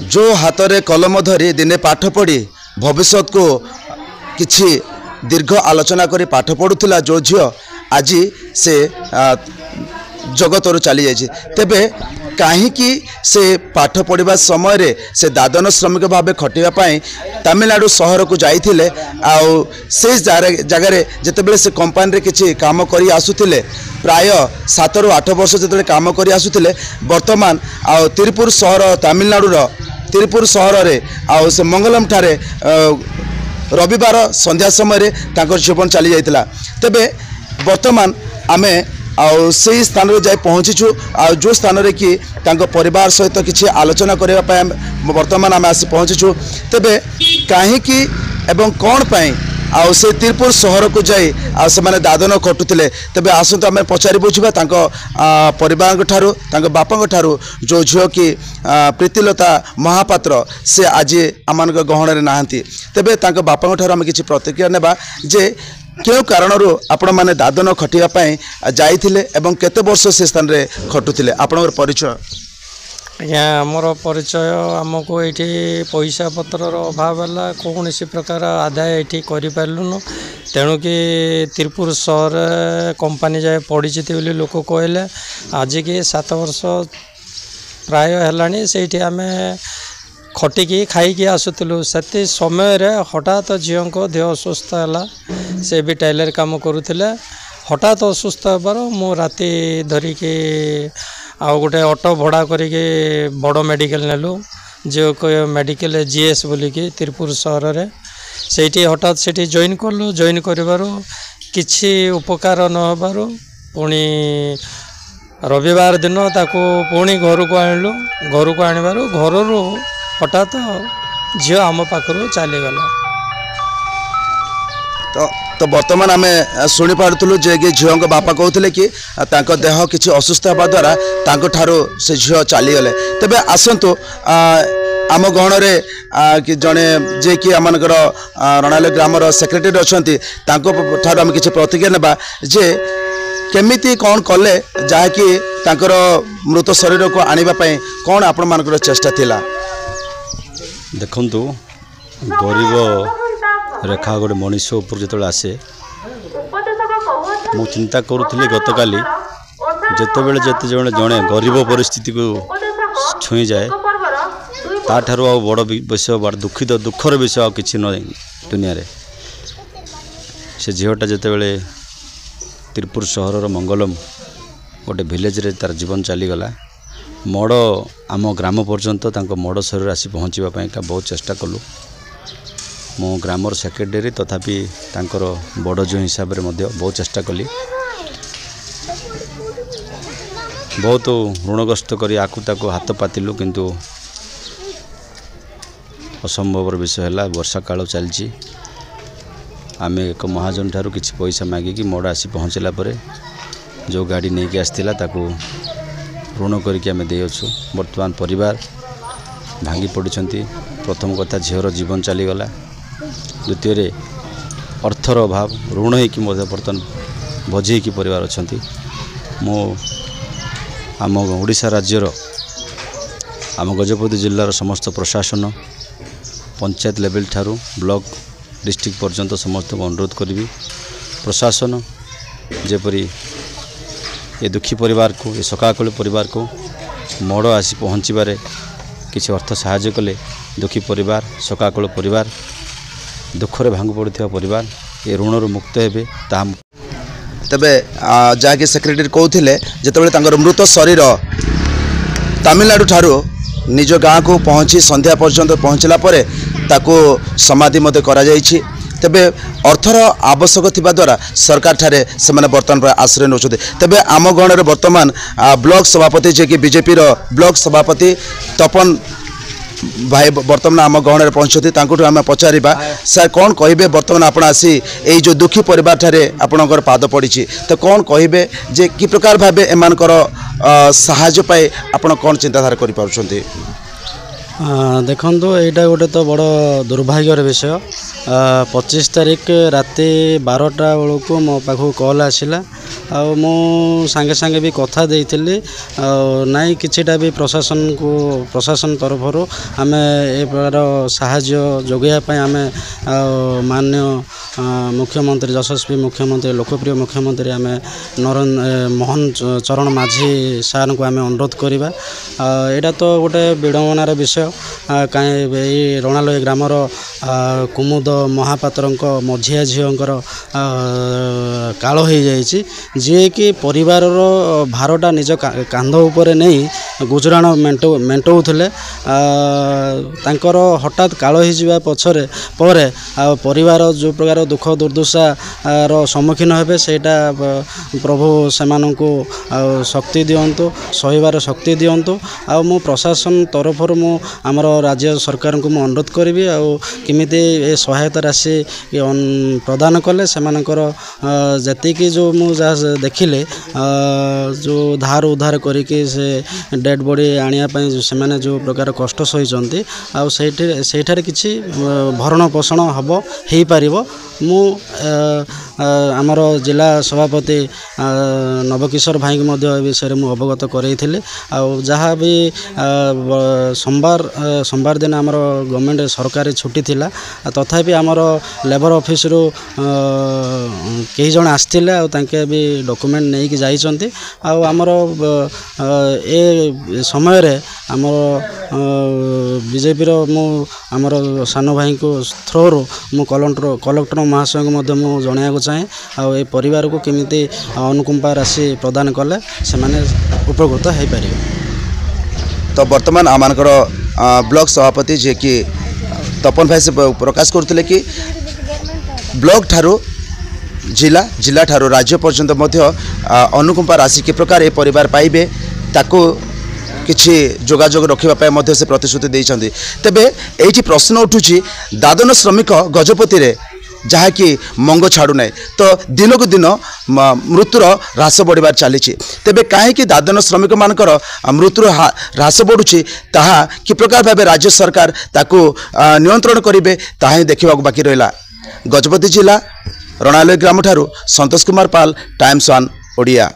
जो हाथ में कलम धरी दिने पाठ पढ़ी भविष्य को किछि दीर्घ आलोचना करी पाठ पढ़ुला जो झील आज से जगत चली जाइए तेबे कहीं से पाठ पढ़ा समय रे से दादन श्रमिक भाव खटापी तमिलनाडु सहर को जाइए से जगार जितेबाला से कंपानी किसी काम कर आसुले प्राय 7 ରୁ 8 वर्ष जो काम कर आसुले वर्तमान तिरुपुर सहर तमिलनाडुर तिरुपुर सहर में से मंगलम ठारे रविवार संध्या समय जीवन चली जाता तेबे वर्तमान आमे से स्थान रे जाई पहुँचीचु जो स्थान रे कि परिवार सहित किसी आलोचना करने वर्तमान आम आसी पहुँचीचु तेबे कहीं एवं कौन पाई से तिरुपुर सहर को जाई से माने दादन खटुले तेबे आसतु आम पचारि बुझा परिवार ठारू बापा ठारू जो झील की प्रीतिलता महापात्र से आज आम गहन में नहांती तेबे बापा ठारू आम किसी प्रतिक्रिया नेबा जे क्यों कारण आपण मैंने दादन खटापी जाइए एवं केते वर्ष से स्थान रे खटुले आपनर परिचय आज्ञा आमर परिचय आमको ये पैसा पतर अभाव है कौन सी प्रकार आदाय ये करूँ तेणु कि तिरुपुर सहर कंपानी जाए पड़ी लोक कहले आज की 7 वर्ष प्राय है से आम खटिकी खाई आसुलु से समय हठात झील को देह असुस्थ है से भी टाइलर काम करुले हठात असुस्थ होबार मु राति धरिकी आउ गोटे ऑटो भड़ा करके बड़ मेडिकल नेलु जो मेडिकल जीएस बोलिकी तिरुपुर सहर में से हठात से जॉइन कलु जॉइन करूँ किसी उपकार नहबार पुणी रविवार दिन ताको पुणी घर को आणलु घर को आणबार घर हठात झी आम पाखु चलीगला तो वर्तमान आम शुणी पार्थलु जे कि झील बापा कहते कि देह किसी असुस्थ होगा द्वारा ठारू से झील चलीगले तेबे आसतु आम गहन कि जड़े जे कि आम रणाल ग्रामर सेक्रेटरी अच्छा ठारू आम किसी प्रतिक्रिया नेबा जे केमिति कौन कले जहाँकि मृत शरीर को आने कौन आपण मान चेष्टा थिला देखंतु गरीब रेखा गोटे मनीष उपर जो आसे मु चिंता करुली गत काली जितेबले जिते जड़े गरीब परिस्थिति को छुई जाए ताठारू आ बड़ विषय बड़ दुखर विषय आ कि न दुनिया रे से झीलटा जितेबले तिरुपुर सहर मंगलम गोटे विलेज रे तार जीवन चलीगला मड़ आम ग्राम पर्यंत मड़ शरीर आसी पहुँचापी बहुत चेष्टा कलु मो ग्रामर सेक्रेटरी तथापि तांकर बड़ जो हिसाब रे मध्य बहुत चेष्टा कली बहुत ऋणग्रस्त करी आकु ताको हाथ पातिलु किंतु असंभव विषय है वर्षा काल चलची आम एक महाजन ठारू किछि पैसा मागिकी मोड़ आसी पहुँचला जो गाड़ी नहीं कि आसला ताकू ऋण करके आम देछु वर्तमान परिवार भांगी पड़ुछंती प्रथम कथा झीवर जीवन चलीगला द्वितीय अर्थर अभाव ऋण होगी बर्तमान भजी की परिवार अच्छा मो आम ओडिशा राज्यर आम गजपति जिलार समस्त प्रशासन पंचायत लेवल ठारू ब्लॉक डिस्ट्रिक्ट पर्यंत समस्त को अनुरोध करी प्रशासन जेपरी ये दुखी परिवार को ये सकाकुल परिवार को मोड़ आसी पहुँचबारे किसी अर्थ साहाय्य कले दुखी परिवार सकाकुल परिवार दुखरे भांग पड़ुवा परिवार ये ऋण मुक्त हे तेबे जहाँकि सेक्रेटरी कहते जितेबाला मृत शरीर तमिलनाडु ठारू निज गाँ को पहुँची संध्या पर्यंत पहुँचला ताको समाधि मते करा जाइछि तेबे अर्थर आवश्यक थिबा द्वारा सरकार ठारे से माने वर्तमान पर आश्रय नौछते तेबे आम गण वर्तमान ब्लॉक सभापति जे कि बीजेपी रो ब्लॉक सभापति तपन भाई वर्तमान आम गहन पहुँचती आम पचारा सर कौन कहे वर्तमान आप आसी ये जो दुखी परिवार ठारे आपणकर पाद पड़ी तो कौन कहे जे कि प्रकार भाव एम साहाय्य पाए आप कौन चिंताधारा कर देखो यहाँ गोटे तो बड़ दुर्भाग्यर विषय 25 तारिख राति 12टा बेलू मो पाखु कॉल आसला ଆଉ ମୁଁ ସାଙ୍ଗେ ସାଙ୍ଗେ ବି କଥା ଦେଇଥିଲି ନାଇଁ କିଛିଟା ବି ପ୍ରଶାସନ ତରଫରୁ ଆମେ ଏ ପ୍ରକାର ସାହାଯ୍ୟ ଯୋଗାଇବା ପାଇଁ ଆମେ ମାନ୍ୟ ମୁଖ୍ୟମନ୍ତ୍ରୀ ଯଶସ୍ୱୀ ମୁଖ୍ୟମନ୍ତ୍ରୀ ଲୋକପ୍ରିୟ ମୁଖ୍ୟମନ୍ତ୍ରୀ ଆମେ ମୋହନ ଚରଣ ମାଝୀ ସାର୍ଙ୍କୁ ଆମେ ଅନୁରୋଧ କରିବା। ଏଇଟା ତ ଗୋଟେ ବିଡ଼ମ୍ବନାର ବିଷୟ କାହିଁ ଏଇ ରଣାଲଇ ଗ୍ରାମର କୁମୁଦ ମହାପାତ୍ରଙ୍କ ମଝିଆ ଝିଅଙ୍କର କାଳ ହୋଇଯାଇଛି, ଯିଏକି ପରିବାରର ଭାରଟା ନିଜ କାନ୍ଧ ଉପରେ ନେଇ ଗୁଜୁରାଣ ମେଣ୍ଟଉଥିଲେ। ତାଙ୍କର ହଠାତ୍ କାଳ ହୋଇଯିବା ପରେ ଆଉ ପରିବାର ଯେଉଁ ପ୍ରକାର ଦୁଃଖ ଦୁର୍ଦ୍ଦଶାର ସମ୍ମୁଖୀନ ହେବେ ସେଇଟା ପ୍ରଭୁ ସେମାନଙ୍କୁ ଆଉ ଶକ୍ତି ଦିଅନ୍ତୁ, ସହିବାର ଶକ୍ତି ଦିଅନ୍ତୁ। ଆଉ ମୁଁ ପ୍ରଶାସନ ତରଫରୁ ମୁଁ ଆମର ରାଜ୍ୟ ସରକାରଙ୍କୁ ମୁଁ ଅନୁରୋଧ କରିବି ଆଉ କେମିତି ଏ ସହାୟତା ରାଶି ପ୍ରଦାନ କଲେ ସେମାନଙ୍କର ଯେତିକି ଯେଉଁ ମୁଁ ଯାହା ଦେଖିଲି ଯେଉଁ ଧାର ଉଦ୍ଧାର କରିକି ସେ ଡେଡ଼୍ ବଡ଼ି ଆଣିବା ପାଇଁ ସେମାନେ ଯେଉଁ ପ୍ରକାର କଷ୍ଟ ସହିଛନ୍ତି ଆଉ ସେଇଠାରେ କିଛି ଭରଣ ପୋଷଣ ହେଇପାରିବ। ମୁଁ ଆମର ଜିଲ୍ଲା ସଭାପତି ନବକିଶୋର ଭାଇଙ୍କୁ ମଧ୍ୟ ଏ ବିଷୟରେ ମୁଁ ଅବଗତ କରାଇଥିଲି। ଆଉ ଯାହା ବି ସୋମବାର ଦିନ ଆମର ଗଭର୍ଣ୍ଣମେଣ୍ଟ ସରକାରୀ ଛୁଟି ଥିଲା, ତଥାପି ଆମର ଲେବର ଅଫିସରୁ କେହି ଜଣ ଆସିଥିଲେ ଆଉ ତାଙ୍କେ ବି ଡକୁମେଣ୍ଟ ନେଇକି ଯାଇଛନ୍ତି। ଆଉ ଆମର ଏ ସମୟରେ ଆମର ବିଜେପିର ମୁଁ ଆମର ସାନ ଭାଇଙ୍କୁ ଥ୍ରୋରୁ ମୁଁ କଲେକ୍ଟର ମହାଶୟଙ୍କୁ ମଧ୍ୟ ମୁଁ ଜଣାଇବାକୁ ଚାହେଁ ଆଉ ଏ ପରିବାରକୁ କେମିତି ଅନୁକମ୍ପା ରାଶି ପ୍ରଦାନ କଲେ ସେମାନେ ଉପକୃତ ହୋଇପାରିବେ। ତ ବର୍ତ୍ତମାନ ଆମମାନଙ୍କର ବ୍ଲକ ସଭାପତି ଯିଏକି ତପନ ଭାଇ ସେ ପ୍ରକାଶ କରୁଥିଲେ କି ବ୍ଲକ ଠାରୁ ଜିଲ୍ଲା ଠାରୁ ରାଜ୍ୟ ପର୍ଯ୍ୟନ୍ତ ମଧ୍ୟ ଅନୁକମ୍ପା ରାଶି କି ପ୍ରକାର ଏ ପରିବାର ପାଇବେ ତାକୁ କିଛି ଯୋଗାଯୋଗ ରଖିବା ପାଇଁ ମଧ୍ୟ ସେ ପ୍ରତିଶ୍ରୁତି ଦେଇଛନ୍ତି। ତେବେ ଏଇଠି ପ୍ରଶ୍ନ ଉଠୁଛି ଦାଦନ ଶ୍ରମିକ ଗଜପତିରେ ଯାହାକି ମଙ୍ଗ ଛାଡ଼ୁନାହିଁ, ତ ଦିନକୁ ଦିନ ମୃତ୍ୟୁର ହ୍ରାସ ବଢ଼ିବାର ଚାଲିଛି। ତେବେ କାହିଁକି ଦାଦନ ଶ୍ରମିକମାନଙ୍କର ମୃତ୍ୟୁର ହ୍ରାସ ବଢ଼ୁଛି ତାହା କି ପ୍ରକାର ଭାବେ ରାଜ୍ୟ ସରକାର ତାକୁ ନିୟନ୍ତ୍ରଣ କରିବେ ତାହା ହିଁ ଦେଖିବାକୁ ବାକି ରହିଲା। ଗଜପତି ଜିଲ୍ଲା ରଣାଲଇ ଗ୍ରାମଠାରୁ ସନ୍ତୋଷ କୁମାର ପାଲ, ଟାଇମ୍ସ 1 ଓଡ଼ିଆ।